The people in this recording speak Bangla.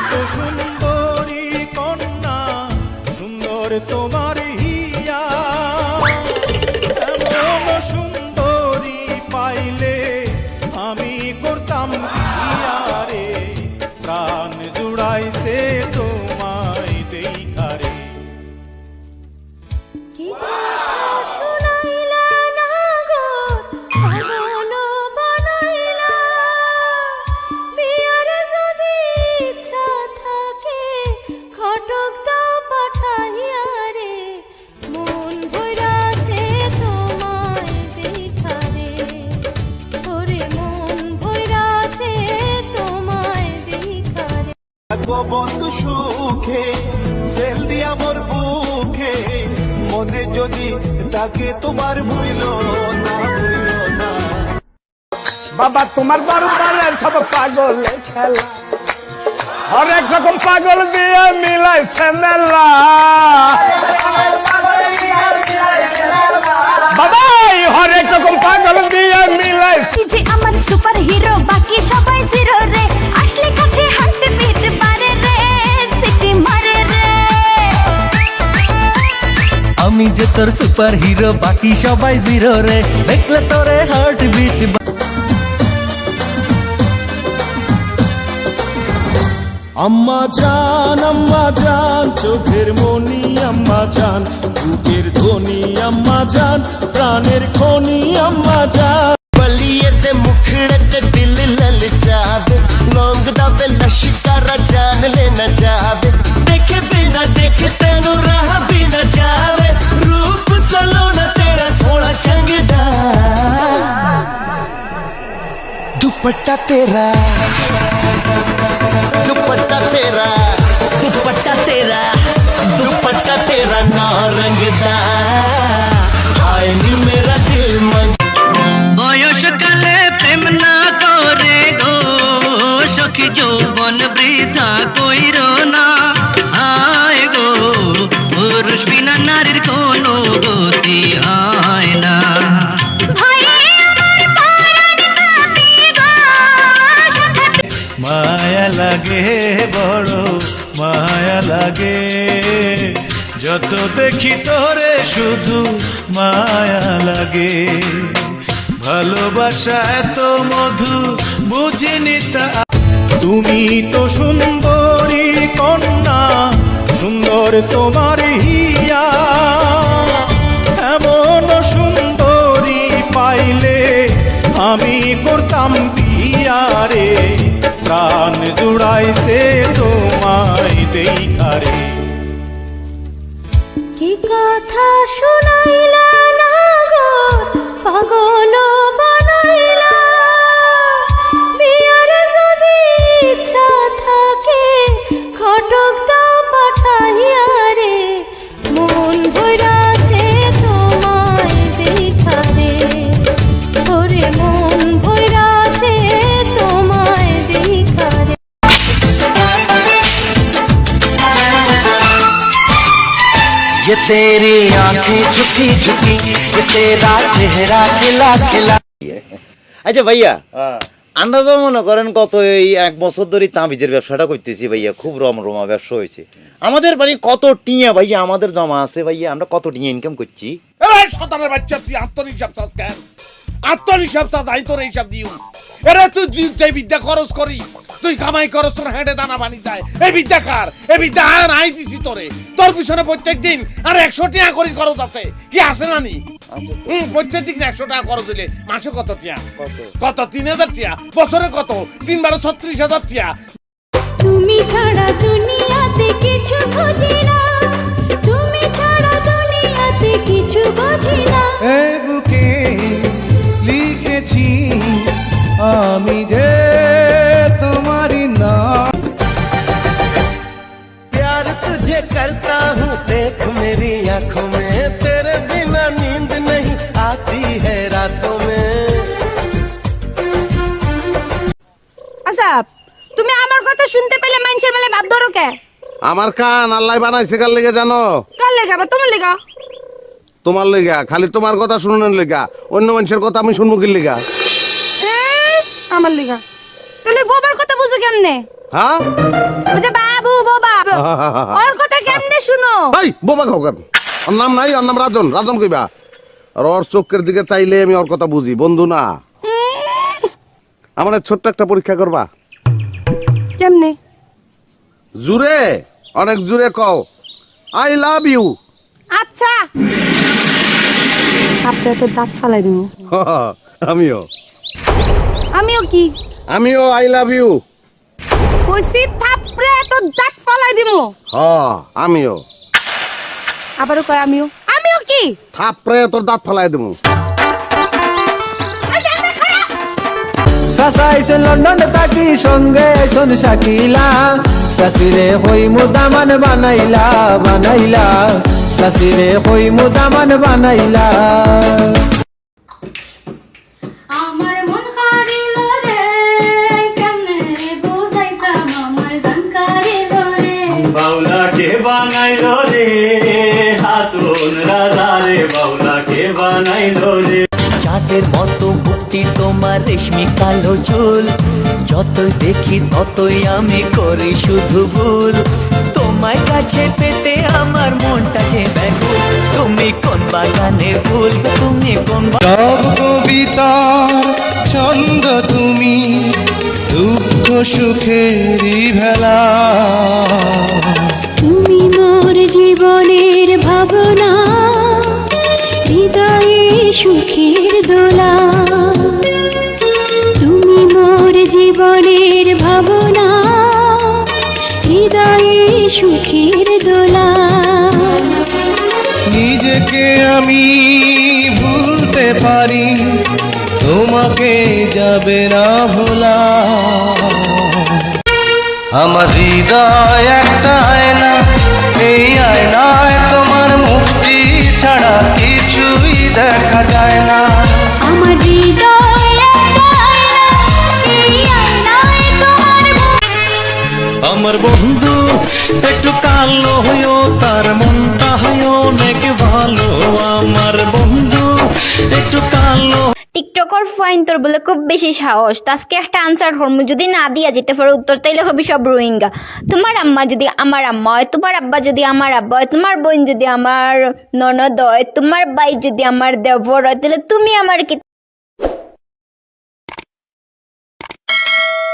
তো সুন্দরী কন্যা, সুন্দর তোমার হিয়া, এমন সুন্দরী পাইলে আমি করতাম বিয়া রে, প্রাণ জুড়াইছে তোমায় দেখা রে। বন্ধু সুখে জেল দিয়া মোর বুকে, মনে যদি তাকে তোমার ভুইল না, ভুইল না। বাবা তোমার দরবারের সব পাগলের খেলা, হরেক রকম পাগল দিয়ে মিলাইছে মেলা। বাবা হরেক রকম পাগল দিয়ে মিলাইছে। যে আমার সুপার হিরো, বাকি সবাই জিরো রে, আসলে কাছে হাঁটতে পিট পারে রে, সিটি মারে রে। আমি যে তোর সুপার হিরো, বাকি সবাই জিরো রে, দেখলে তোরে হার্ট বিট। আম্মা জান চোখের মনি, আম্মা জান বুকের ধ্বনি, আম্মা জান প্রাণের খনি, আম্মা জান। बलिए ते मुखड़े ते दिल लल जावे, लौंग दा वे लश्करा जान लेना जावे, देखे बिना देखे तेनू रहा भी न जावे, रूप सलोना तेरा सोना चंगदा, दुपट्टा तेरा, दुपट्टा तेरा, दुपट्टा तेरा, दुपट्टा तेरा नारंगदा, हाय नी मेरा दिल मंग। বয়সকালে প্রেম না করে গো সখী, যৌবন বৃথা কইর না। আয় গো পুরুষ বিনা নারীর কোনো গতি হয় না। মায়া লাগে বড় মায়া লাগে, যত দেখি তোরে শুধু মায়া লাগে। ভালোবাসা এত মধু বুঝিনি তা। তুমি তো সুন্দরী কন্যা, সুন্দর তোমার হিয়া, এমন সুন্দরী পাইলে আমি করতাম বিয়া রে, প্রাণ জুড়াইছে তোমায় দেখা রে। কি কথা শোনাইলা না গো, পাগল বানাইলা, বিয়ার যদি ইচ্ছা থাকে খটক দাও পাঠাইয়া রে, মন ভইরাছে তোমায় দেখা রে, ওরে মন ভইরাছে তোমায় দেখা রে। ये तेरी आंखें झुकी झुकी, ये तेरा चेहरा खिला खिला। আচ্ছা ভাইয়া, আমরা তো মনে করেন কত এই 1 বছর ধরে তাবিজের ব্যবসাটা করতেছি ভাইয়া, খুব রমরমা ব্যবসা হয়েছে আমাদের। বাড়ি কত টিয়া ভাইয়া আমাদের জমা আছে ভাইয়া, আমরা কত টিয়া ইনকাম করছি। শতানের বাচ্চা, তুই আত্মনিঃশ্বাস চাস কেন? আত্মনিঃশ্বাস চাস, আই তোর এইসব দিও। এরা তুই যে বিদ্যা খরচ করি, তুই কামাই করস, তোর হেঁটে দানা বানি যায়। এই বিদ্যা কার? এই বিদ্যা আর নাই দিছি তোরে। তোর পিছনে প্রত্যেক দিন আর 100 টাকা করে খরচ আছে, কি আসে না নি? প্রত্যেক দিন 100 টাকা খরচ দিলে মাসে কত টাকা? কত 3000 টাকা, বছরে কত? 3 × 36,000 টাকা। তুমি ছাড়া দুনিয়াতে কিছু খুঁজি না, তুমি ছাড়া দুনিয়াতে কিছু বুঝি না। এ বুকে লিখেছি আমি যে তোমারই নাম। प्यार तुझे करता हूँ, देख मेरी आंखों में, तेरे बिना नींद नहीं आती है रातों में। আচ্ছা, তুমি আমার কথা শুনতে পেলে মানুষের বেলা ভাব ধরো কে? আমার কান আল্লাহ বানাইছে কার লেগে জানো? কার লেগা বা তোমার লেগা? তোমার লেগা, খালি তোমার কথা শুনুনের লেগা। অন্য মানুষের কথা আমি শুনবো কি লেগা? আমার লেগা। তাহলে বাবার কথা বুঝো কেমনে? হ্যাঁ ওই যে বাবু বাবা ওর কথা কেমনে শুনো? এই বোবা খোকার, ওর নাম নাই, ওর নাম রাজন। রাজন কইবা। আর ওর চোখের দিকে চাইলে আমি ওর কথা বুঝি, বন্ধু না। আমার ছোট্ট একটা পরীক্ষা করবা। কেমনে? জুড়ে, অনেক জুড়ে কও আই লাভ ইউ। আচ্ছা আপনি তো দাঁত ফালাই দিমু। আমিও আমিও কি? আমিও আই লাভ ইউ। কইছি থাপড়ে তো দাঁত ফালাই দিমু। আমিও। আবারও কয় আমিও। আমিও কি? থাপড়ে তোর দাঁত ফেলাই দেবো। চাচা আইসন লন্ডন থাকি সঙ্গে আইসন শাকিলা চাষিরে হই মুদামান বানাইলা বানাইলা চাষিরে হই মুদামান বানাইলা। আমার মন হারিল রে কেমনে বুঝাইতাম আমার জানকারিল রে। বাউলাকে বানাইলো রে হাসুন রাজা রে, বাউলাকে বানাইলো রে। চাঁদের মতো মুক্তি তোমার রেশমি কালো চুল, যতই দেখি ততই আমি করি শুধু ভুল। তোমায় কাছে পেতে আমার মনটা যে ব্যাকুল, তুমি কোন বাগানের ফুল, তুমি কোন সব কবিতার ছন্দ তুমি, দুঃখ সুখেরই ভেলা। তুমি মোর জীবনের ভাবনা, হৃদয়ে সুখের দোলা। তুমি মোর জীবনের ভাবনা, হৃদয়ে সুখের দোলা। নিজেকে আমি ভুলতে পারি, তোমাকে যাবে না ভোলা। আমার হৃদয় একটা আয়না, এই আয়নায় তোমার মুক্তি ছাড়া কিছুই দেখা যায় না। আমার হৃদয় একটা আয়না, এই আয়নায় তোমার আমার বন্ধু একটু কালো হয়েও তার মনটা হয় অনেক ভালো। আমার বন্ধু একটু কালো। টিকটকার ফাইন তোর বলে খুব বেশি সাহস, তো আজকে একটা আনসার হরম, যদি না দিয়া যেতে পারো উত্তর তাইলে হবি সব রোহিঙ্গা। তোমার আম্মা যদি আমার আম্মা হয়, তোমার আব্বা যদি আমার আব্বা হয়, তোমার বোন যদি আমার ননদ হয়, তোমার ভাই যদি আমার দেবর হয়, তাহলে তুমি আমার কি